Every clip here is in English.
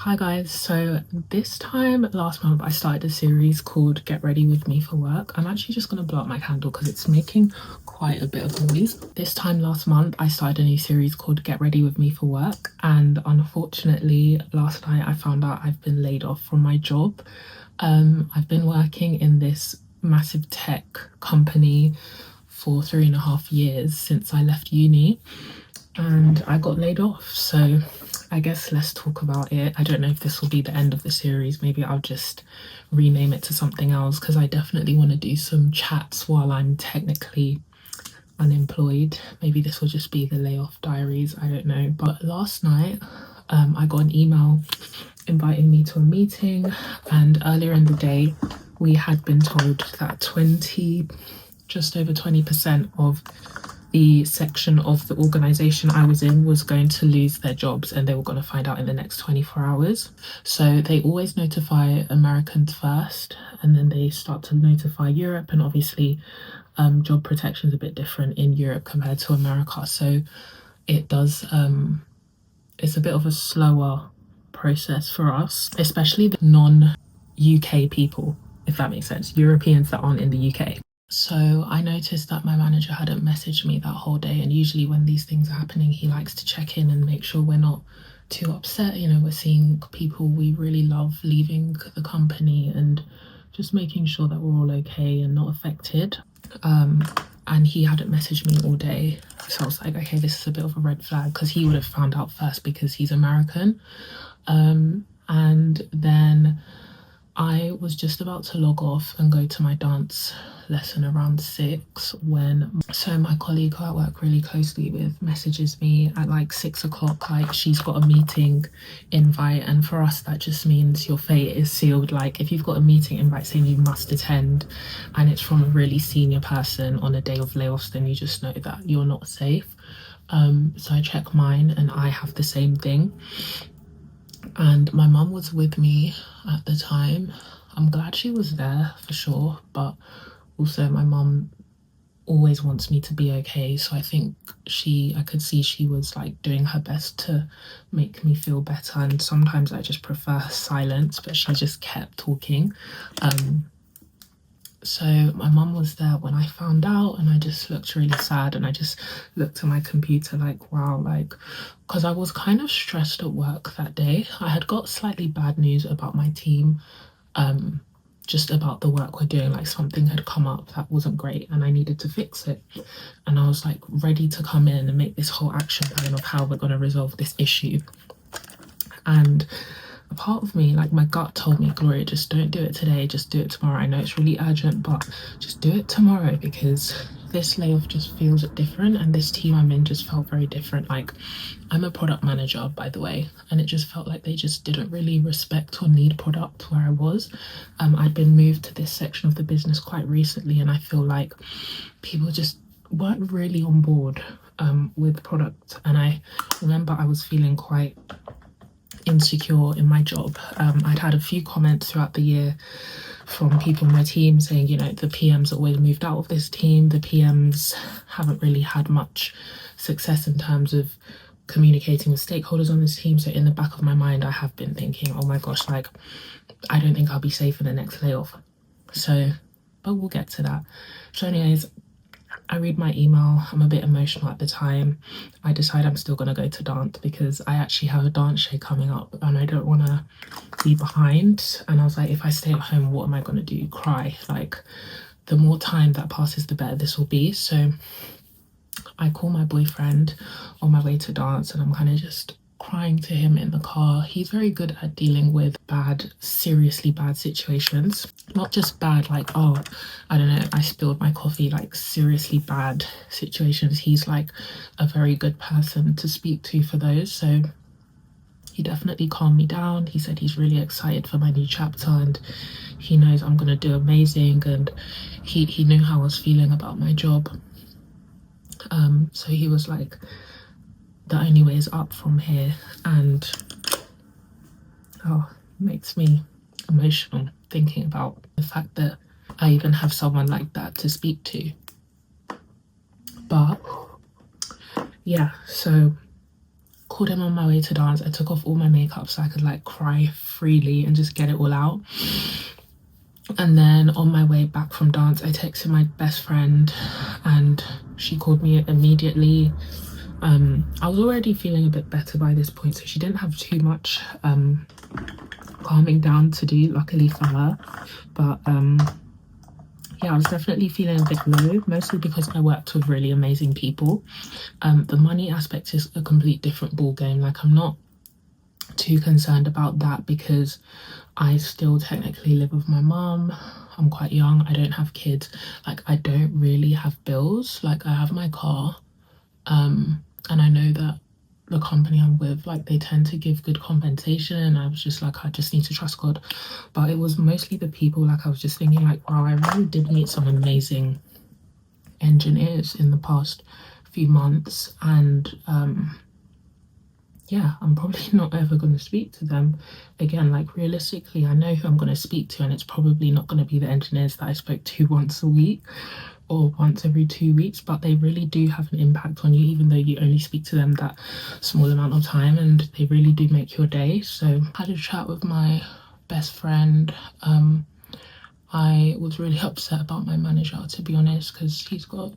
Hi guys, so this time last month I started a series called Get Ready With Me for Work. I'm actually just going to blow up my candle because it's making quite a bit of noise. This time last month I started a new series called Get Ready With Me for Work, and unfortunately last night I found out I've been laid off from my job. I've been working in this massive tech company for 3.5 years since I left uni, and I got laid off. So I guess let's talk about it. I don't know if this will be the end of the series. Maybe I'll just rename it to something else because I definitely want to do some chats while I'm technically unemployed. Maybe this will just be the layoff diaries. I don't know. But last night, I got an email inviting me to a meeting, and earlier in the day, we had been told that just over 20% of the section of the organization I was in was going to lose their jobs, and they were going to find out in the next 24 hours. So they always notify Americans first, and then they start to notify Europe. And obviously, job protection is a bit different in Europe compared to America. So it does, it's a bit of a slower process for us, especially the non-UK people, if that makes sense, Europeans that aren't in the UK. So I noticed that my manager hadn't messaged me that whole day, and usually when these things are happening, he likes to check in and make sure we're not too upset. You know, we're seeing people we really love leaving the company, and just making sure that we're all okay and not affected. And he hadn't messaged me all day. So I was like, okay, this is a bit of a red flag, because he would have found out first because he's American. And then I was just about to log off and go to my dance lesson around 6 when my colleague who I work really closely with messages me at like 6 o'clock, like she's got a meeting invite. And for us that just means your fate is sealed. Like if you've got a meeting invite saying you must attend and it's from a really senior person on a day of layoffs, then you just know that you're not safe. So I check mine and I have the same thing. And my mum was with me at the time. I'm glad she was there for sure, but also my mum always wants me to be okay. So I think I could see she was like doing her best to make me feel better. And sometimes I just prefer silence, but she just kept talking. So my mum was there when I found out, and I just looked really sad, and I just looked at my computer like, wow, like, because I was kind of stressed at work that day. I had got slightly bad news about my team, just about the work we're doing. Like something had come up that wasn't great and I needed to fix it. And I was like ready to come in and make this whole action plan of how we're going to resolve this issue. And a part of me, like my gut told me, Gloria, just don't do it today, just do it tomorrow. I know it's really urgent, but just do it tomorrow, because this layoff just feels different, and this team I'm in just felt very different. Like I'm a product manager, by the way, and it just felt like they just didn't really respect or need product where I was. I'd been moved to this section of the business quite recently, and I feel like people just weren't really on board with product. And I remember I was feeling quite insecure in my job. I'd had a few comments throughout the year from people in my team saying, you know, the PMs always moved out of this team. The PMs haven't really had much success in terms of communicating with stakeholders on this team. So in the back of my mind, I have been thinking, oh my gosh, like, I don't think I'll be safe in the next layoff. So, but we'll get to that. So anyways, I read my email, I'm a bit emotional at the time. I decide I'm still going to go to dance because I actually have a dance show coming up and I don't want to be behind. And I was like, if I stay at home, what am I going to do? Cry? Like, the more time that passes, the better this will be. So I call my boyfriend on my way to dance, and I'm kind of just crying to him in the car. He's very good at dealing with seriously bad situations. Not just bad, like, oh, I don't know, I spilled my coffee, like seriously bad situations. He's like a very good person to speak to for those. So he definitely calmed me down. He said he's really excited for my new chapter and he knows I'm gonna do amazing, and he knew how I was feeling about my job. So he was like, the only way is up from here. And makes me emotional thinking about the fact that I even have someone like that to speak to. But yeah, so called him on my way to dance. I took off all my makeup so I could like cry freely and just get it all out. And then on my way back from dance, I texted my best friend and she called me immediately. I was already feeling a bit better by this point, so she didn't have too much calming down to do, luckily for her. But yeah, I was definitely feeling a bit low, mostly because I worked with really amazing people. The money aspect is a complete different ball game. Like, I'm not too concerned about that because I still technically live with my mum. I'm quite young. I don't have kids. Like, I don't really have bills. Like, I have my car. And I know that the company I'm with, like, they tend to give good compensation, and I was just like, I just need to trust God. But it was mostly the people. Like, I was just thinking like, wow, I really did meet some amazing engineers in the past few months, and yeah, I'm probably not ever going to speak to them again. Like, realistically, I know who I'm going to speak to, and it's probably not going to be the engineers that I spoke to once a week or once every 2 weeks, but they really do have an impact on you, even though you only speak to them that small amount of time, and they really do make your day. So I had a chat with my best friend. I was really upset about my manager, to be honest, because he's got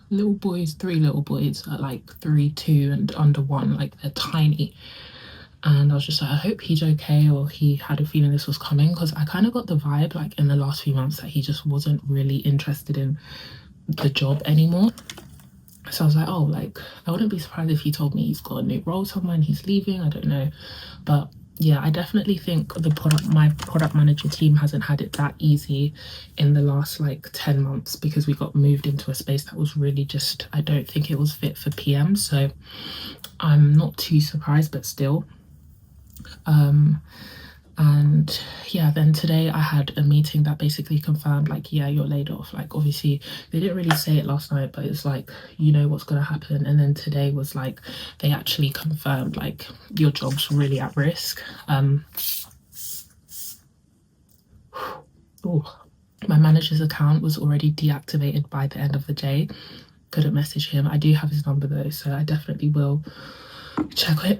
little boys, 3 little boys at like 3, 2 and under 1, like they're tiny. And I was just like, I hope he's okay, or he had a feeling this was coming, because I kind of got the vibe like in the last few months that he just wasn't really interested in the job anymore. So I was like, oh, like, I wouldn't be surprised if he told me he's got a new role somewhere and he's leaving. I don't know. But yeah, I definitely think my product manager team hasn't had it that easy in the last like 10 months, because we got moved into a space that was really just, I don't think it was fit for PM. So I'm not too surprised, but still. And yeah, then today I had a meeting that basically confirmed like, yeah, you're laid off. Like, obviously they didn't really say it last night, but it's like, you know what's going to happen. And then today was like, they actually confirmed like your job's really at risk. My manager's account was already deactivated by the end of the day. Couldn't message him. I do have his number though, so I definitely will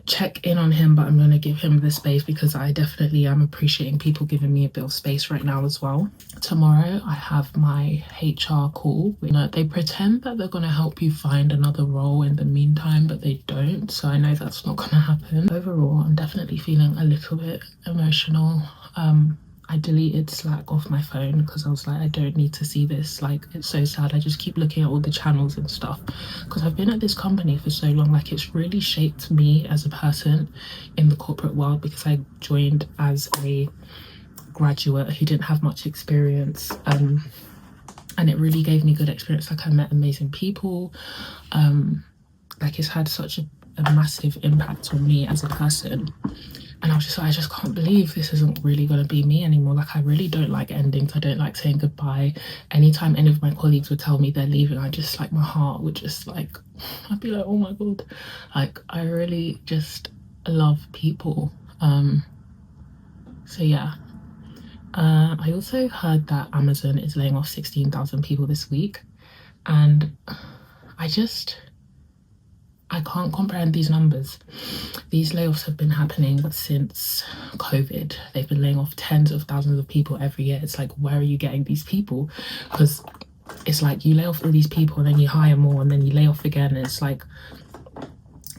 check in on him, but I'm going to give him the space because I definitely am appreciating people giving me a bit of space right now as well. Tomorrow I have my HR call. You know, they pretend that they're going to help you find another role in the meantime, but they don't, so I know that's not going to happen. Overall, I'm definitely feeling a little bit emotional. I deleted Slack off my phone because I was like, I don't need to see this. Like, it's so sad. I just keep looking at all the channels and stuff because I've been at this company for so long. Like, it's really shaped me as a person in the corporate world, because I joined as a graduate who didn't have much experience, and it really gave me good experience. Like, I met amazing people. Like, it's had such a massive impact on me as a person. And I was just like, I just can't believe this isn't really going to be me anymore. Like, I really don't like endings. I don't like saying goodbye. Anytime any of my colleagues would tell me they're leaving, I just, like, my heart would just, like, I'd be like, oh my God. Like, I really just love people. So yeah. I also heard that Amazon is laying off 16,000 people this week. And I can't comprehend these numbers. These layoffs have been happening since COVID. They've been laying off tens of thousands of people every year. It's like, where are you getting these people? Because it's like you lay off all these people and then you hire more and then you lay off again. And it's like,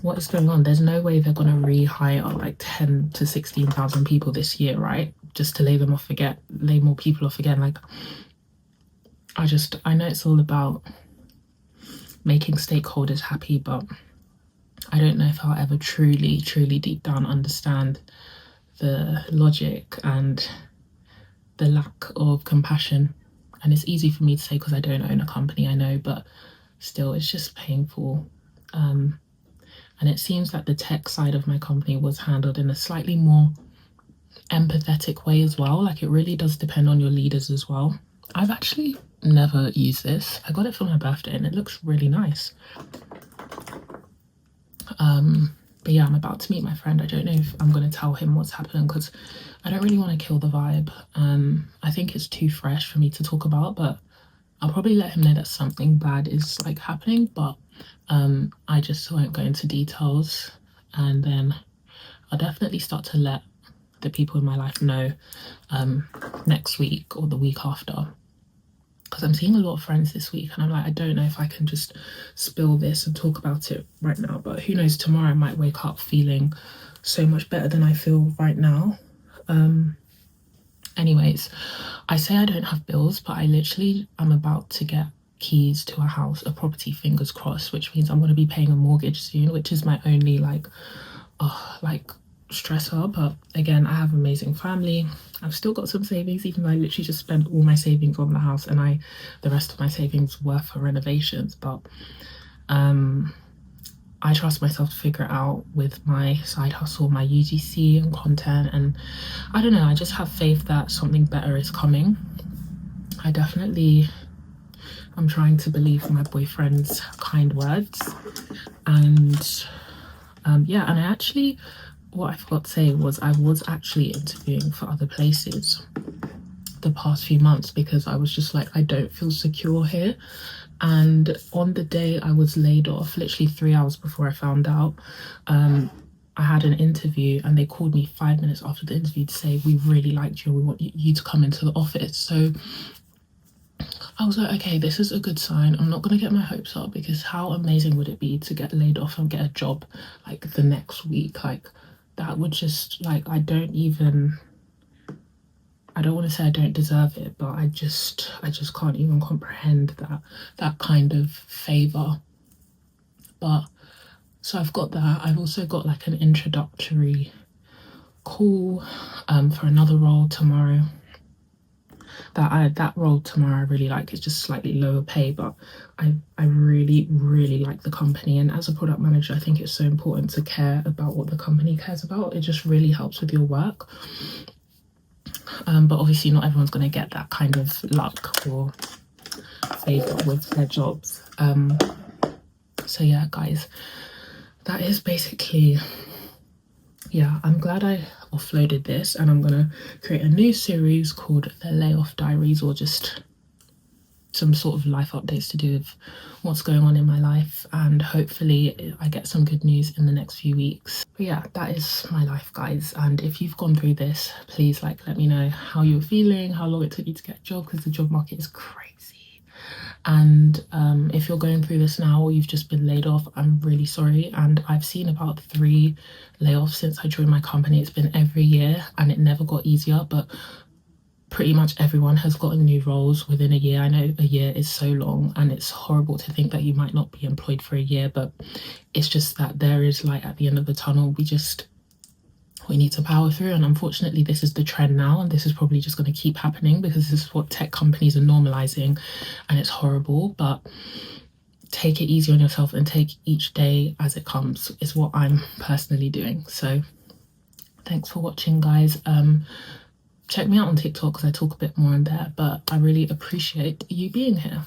what is going on? There's no way they're going to rehire like 10 to 16,000 people this year, right? Just to lay more people off again. Like, I know it's all about making stakeholders happy, but I don't know if I'll ever truly deep down understand the logic and the lack of compassion. And it's easy for me to say because I don't own a company, I know, but still, it's just painful. And it seems like the tech side of my company was handled in a slightly more empathetic way as well. Like, it really does depend on your leaders as well. I've actually never used this. I got it for my birthday and it looks really nice. But yeah, I'm about to meet my friend. I don't know if I'm going to tell him what's happening because I don't really want to kill the vibe. I think it's too fresh for me to talk about, but I'll probably let him know that something bad is like happening, but I just won't go into details. and then I'll definitely start to let the people in my life know next week or the week after, because I'm seeing a lot of friends this week and I'm like, I don't know if I can just spill this and talk about it right now, but who knows, tomorrow I might wake up feeling so much better than I feel right now. Anyways, I say I don't have bills, but I literally am about to get keys to a house, a property, fingers crossed, which means I'm going to be paying a mortgage soon, which is my only like stressor. But again, I have amazing family. I've still got some savings, even though I literally just spent all my savings on the house, and the rest of my savings were for renovations. But I trust myself to figure it out with my side hustle, my UGC and content, and I don't know, I just have faith that something better is coming. I'm trying to believe my boyfriend's kind words, and yeah, and what I forgot to say was I was actually interviewing for other places the past few months because I was just like, I don't feel secure here. And on the day I was laid off, literally 3 hours before I found out, I had an interview and they called me 5 minutes after the interview to say, we really liked you, we want you to come into the office. So I was like, okay, this is a good sign. I'm not going to get my hopes up, because how amazing would it be to get laid off and get a job like the next week? Like that would just, like, I don't want to say I don't deserve it, but I just can't even comprehend that kind of favor. But so I've got that. I've also got like an introductory call for another role tomorrow. That role tomorrow I really like. It's just slightly lower pay, but I really like the company, and as a product manager I think it's so important to care about what the company cares about. It just really helps with your work. But obviously not everyone's going to get that kind of luck or favor with their jobs. So yeah, guys, that is basically, yeah, I'm glad I offloaded this, and I'm gonna create a new series called the Layoff Diaries, or just some sort of life updates to do with what's going on in my life, and hopefully I get some good news in the next few weeks. But yeah, that is my life, guys, and if you've gone through this, please like let me know how you're feeling, how long it took you to get a job, because the job market is crazy. And if you're going through this now or you've just been laid off, I'm really sorry. And I've seen about 3 layoffs since I joined my company. It's been every year and it never got easier, but pretty much everyone has gotten new roles within a year. I know a year is so long and it's horrible to think that you might not be employed for a year, but it's just that there is light at the end of the tunnel. We need to power through, and unfortunately this is the trend now, and this is probably just going to keep happening because this is what tech companies are normalizing, and it's horrible. But take it easy on yourself and take each day as it comes is what I'm personally doing. So thanks for watching, guys. Check me out on TikTok because I talk a bit more on there, but I really appreciate you being here.